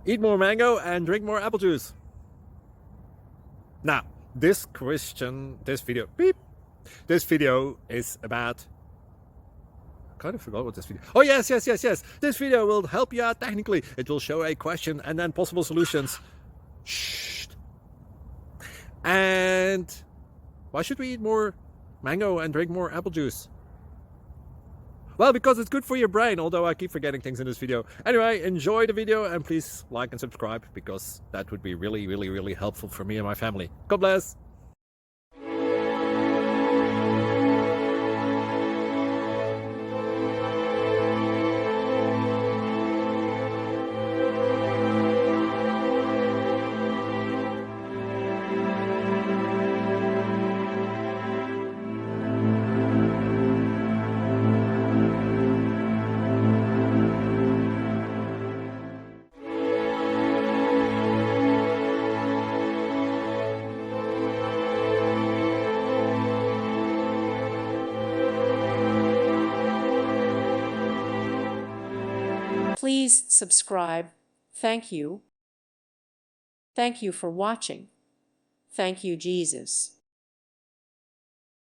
Eat more mango and drink more apple juice. Now, this video is about, I kind of forgot what this video. Oh, yes. This video will help you out technically. It will show a question and then possible solutions. Shh. And why should we eat more mango and drink more apple juice? Well, because it's good for your brain, although I keep forgetting things in this video. Anyway, enjoy the video and please like and subscribe, because that would be really helpful for me and my family. God bless! Please subscribe. Thank you. Thank you for watching. Thank you, Jesus.